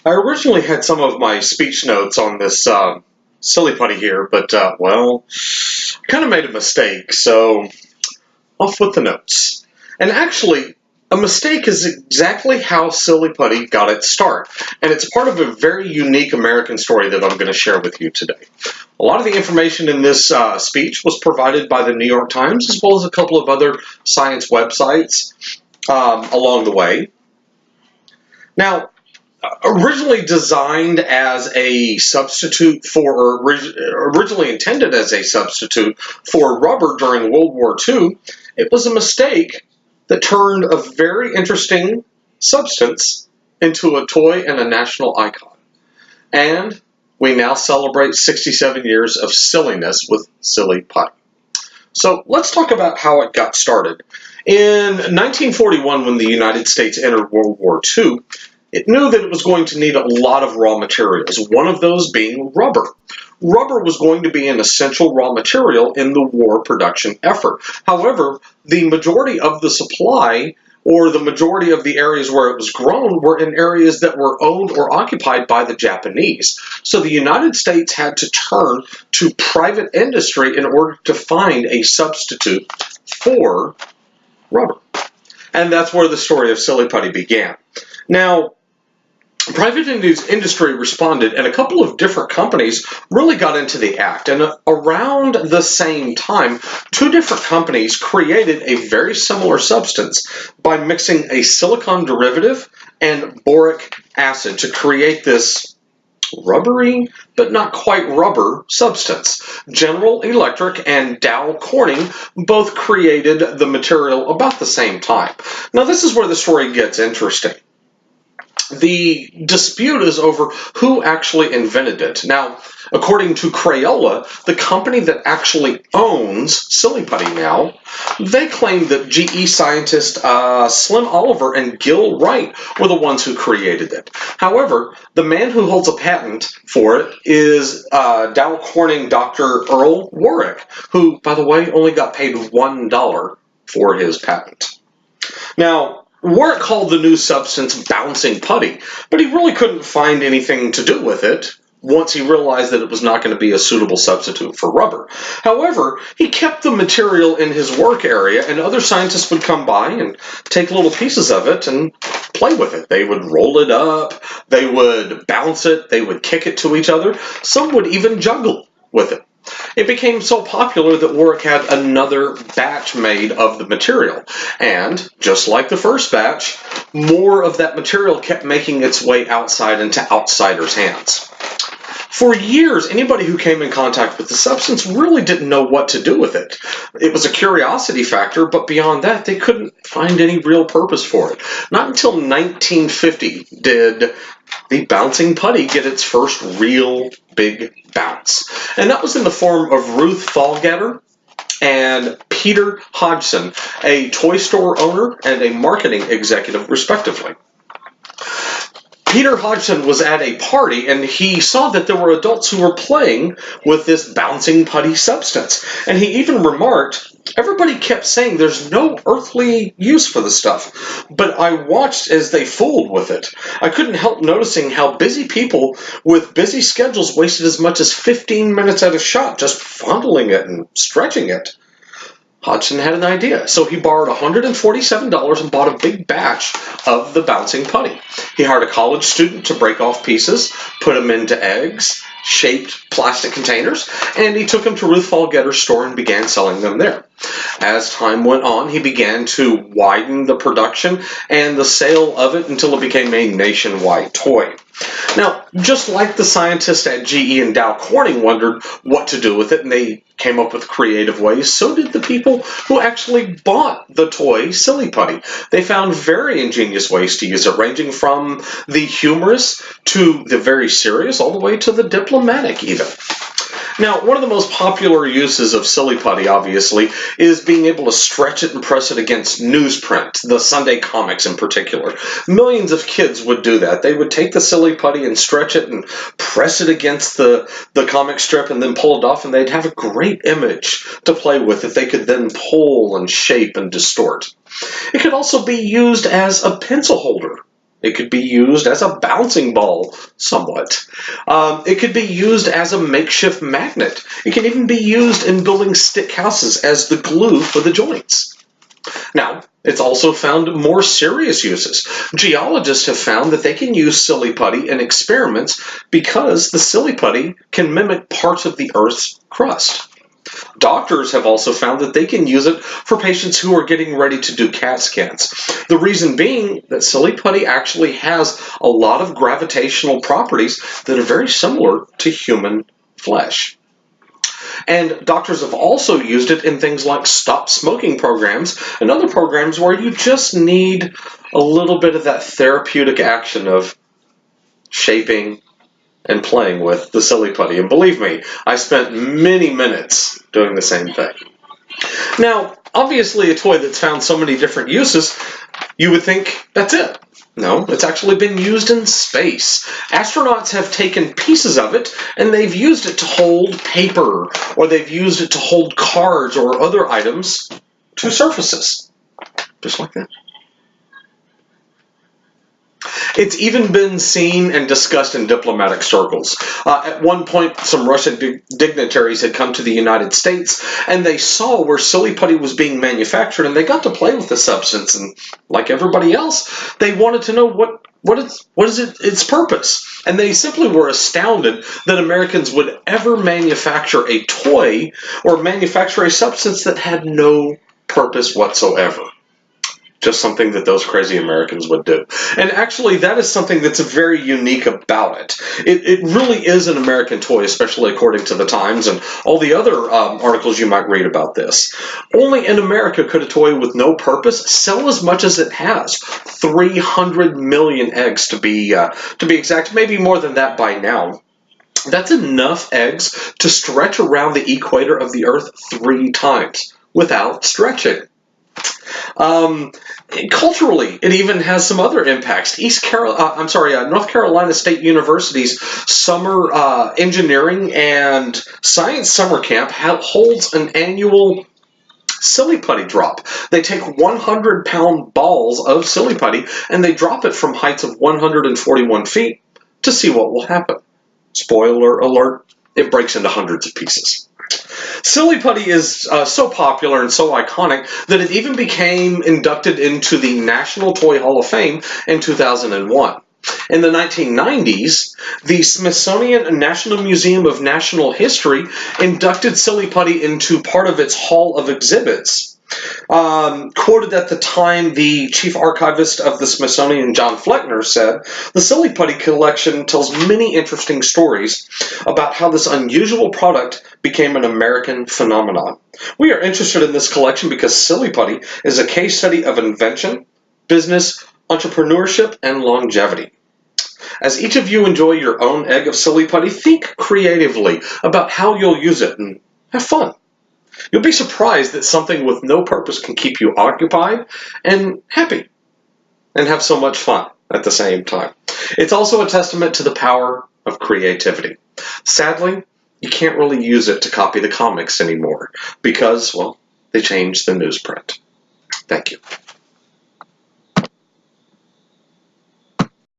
I originally had some of my speech notes on this silly putty here, but, well, I kind of made a mistake, so off with the notes. And actually, a mistake is exactly how silly putty got its start, and it's part of a very unique American story that I'm going to share with you today. A lot of the information in this speech was provided by the New York Times, as well as a couple of other science websites along the way. Now, originally designed as a substitute for, or originally intended as a substitute for rubber during World War II, it was a mistake that turned a very interesting substance into a toy and a national icon. And we now celebrate 67 years of silliness with silly putty. So let's talk about how it got started. In 1941, when the United States entered World War II, it knew that it was going to need a lot of raw materials, one of those being rubber. Rubber was going to be an essential raw material in the war production effort. However, the majority of the supply, or the majority of the areas where it was grown, were in areas that were owned or occupied by the Japanese. So the United States had to turn to private industry in order to find a substitute for rubber. And that's where the story of silly putty began. Now, private industry responded, and a couple of different companies really got into the act. And around the same time, two different companies created a very similar substance by mixing a silicon derivative and boric acid to create this rubbery, but not quite rubber substance. General Electric and Dow Corning both created the material about the same time. Now, this is where the story gets interesting. The dispute is over who actually invented it. Now, according to Crayola, the company that actually owns silly putty now, they claim that GE scientists Slim Oliver and Gil Wright were the ones who created it. However, the man who holds a patent for it is Dow Corning Dr. Earl Warwick, who, by the way, only got paid $1 for his patent. Now, Warwick called the new substance bouncing putty, but he really couldn't find anything to do with it once he realized that it was not going to be a suitable substitute for rubber. However, he kept the material in his work area, and other scientists would come by and take little pieces of it and play with it. They would roll it up, they would bounce it, they would kick it to each other. Some would even juggle with it. It became so popular that Warwick had another batch made of the material. And, just like the first batch, more of that material kept making its way outside into outsiders' hands. For years, anybody who came in contact with the substance really didn't know what to do with it. It was a curiosity factor, but beyond that, they couldn't find any real purpose for it. Not until 1950 did the bouncing putty get its first real big bounce. And that was in the form of Ruth Fallgetter and Peter Hodgson, a toy store owner and a marketing executive, respectively. Peter Hodgson was at a party, and he saw that there were adults who were playing with this bouncing putty substance. And he even remarked, everybody kept saying there's no earthly use for the stuff, but I watched as they fooled with it. I couldn't help noticing how busy people with busy schedules wasted as much as 15 minutes at a shot just fondling it and stretching it. Hodgson had an idea, so he borrowed $147 and bought a big batch of the bouncing putty. He hired a college student to break off pieces, put them into egg-shaped plastic containers, and he took them to Ruth Fallgetter's store and began selling them there. As time went on, he began to widen the production and the sale of it until it became a nationwide toy. Now, just like the scientists at GE and Dow Corning wondered what to do with it, and they came up with creative ways, so did the people who actually bought the toy Silly Putty. They found very ingenious ways to use it, ranging from the humorous to the very serious, all the way to the diplomatic even. Now, one of the most popular uses of Silly Putty, obviously, is being able to stretch it and press it against newsprint, the Sunday comics in particular. Millions of kids would do that. They would take the Silly Putty and stretch it and press it against the comic strip and then pull it off, and they'd have a great image to play with that they could then pull and shape and distort. It could also be used as a pencil holder. It could be used as a bouncing ball, somewhat. It could be used as a makeshift magnet. It can even be used in building stick houses as the glue for the joints. Now, it's also found more serious uses. Geologists have found that they can use silly putty in experiments because the silly putty can mimic parts of the Earth's crust. Doctors have also found that they can use it for patients who are getting ready to do CAT scans. The reason being that silly putty actually has a lot of gravitational properties that are very similar to human flesh. And doctors have also used it in things like stop smoking programs and other programs where you just need a little bit of that therapeutic action of shaping and playing with the silly putty. And believe me, I spent many minutes doing the same thing. Now, obviously a toy that's found so many different uses, you would think that's it. No, it's actually been used in space. Astronauts have taken pieces of it and they've used it to hold paper, or they've used it to hold cards or other items to surfaces. Just like that. It's even been seen and discussed in diplomatic circles. At one point, some Russian dignitaries had come to the United States, and they saw where silly putty was being manufactured, and they got to play with the substance. And like everybody else, they wanted to know what is its purpose. And they simply were astounded that Americans would ever manufacture a toy or manufacture a substance that had no purpose whatsoever. Just something that those crazy Americans would do. And actually, that is something that's very unique about it. It really is an American toy, especially according to the Times and all the other articles you might read about this. Only in America could a toy with no purpose sell as much as it has. 300 million eggs to be exact, maybe more than that by now. That's enough eggs to stretch around the equator of the Earth 3 times without stretching. Culturally, it even has some other impacts. North Carolina State University's summer engineering and science summer camp holds an annual silly putty drop. They take 100-pound balls of silly putty and they drop it from heights of 141 feet to see what will happen. Spoiler alert, it breaks into hundreds of pieces. Silly putty is so popular and so iconic that it even became inducted into the National Toy Hall of Fame in 2001. In the 1990s, the Smithsonian National Museum of Natural History inducted silly putty into part of its Hall of Exhibits. Quoted at the time, the chief archivist of the Smithsonian, John Fleckner, said, "The silly putty collection tells many interesting stories about how this unusual product became an American phenomenon. We are interested in this collection because silly putty is a case study of invention, business, entrepreneurship, and longevity. As each of you enjoy your own egg of silly putty, think creatively about how you'll use it and have fun. You'll be surprised that something with no purpose can keep you occupied and happy and have so much fun at the same time. It's also a testament to the power of creativity. Sadly, you can't really use it to copy the comics anymore because, well, they changed the newsprint." Thank you.